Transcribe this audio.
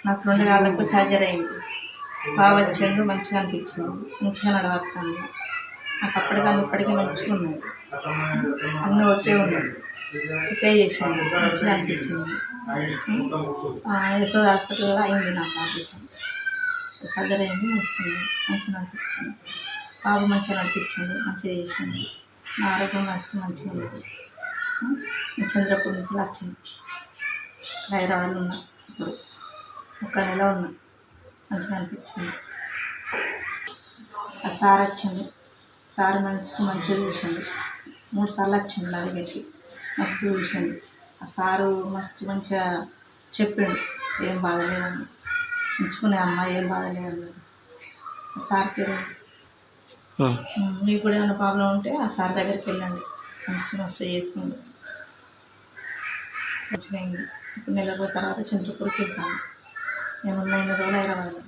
నాకు 2 కాళ్ళకు ఛార్జర్ అయింది. బాగా వచ్చిండు, మంచిగా అనిపించింది, మంచిగా నడవస్తాను. నాకు అప్పటికన్నా ఇప్పటికీ మంచిగా ఉన్నది, అన్నీ ఓకే ఉన్నది, ఓకే చేసింది, మంచిగా అనిపించింది. యశోద హాస్పిటల్లో అయింది నాకు ఆపరేషన్, సర్జరీ అయింది, మంచిగా అనిపిస్తుంది. బాబు మంచిగా నడిపించింది, మంచిగా చేసింది, నా ఆరోగ్యం మంచిగా ఉన్నది. చంద్రపూర్ నుంచి వచ్చింది, హైదరాబాద్లో ఉన్నా, ఇప్పుడు 1 నెల ఉన్నా, మంచిగా అనిపించింది. ఆ సార్ వచ్చిండు, సార్ మంచిగా చూసిండు, 3 సార్లు వచ్చిండు నా దగ్గరికి, మస్తు చూసిండు. ఆ సారు మంచిగా చెప్పిండు, ఏం బాధలేదని, ఉంచుకునే అమ్మ, ఏం బాధలేదన్నాడు. ఆ సార్ పేరు మీకు కూడా ఏమైనా ప్రాబ్లం ఉంటే ఆ సార్ దగ్గరికి వెళ్ళండి, మంచిగా మస్తు చేస్తుండు, మంచిగా అయింది. ఇప్పుడు నెల రోజుల తర్వాత చంద్రపూర్కి వెళ్తాను. నేను ఉన్న 8 రోజులు హైదరాబాద్లో.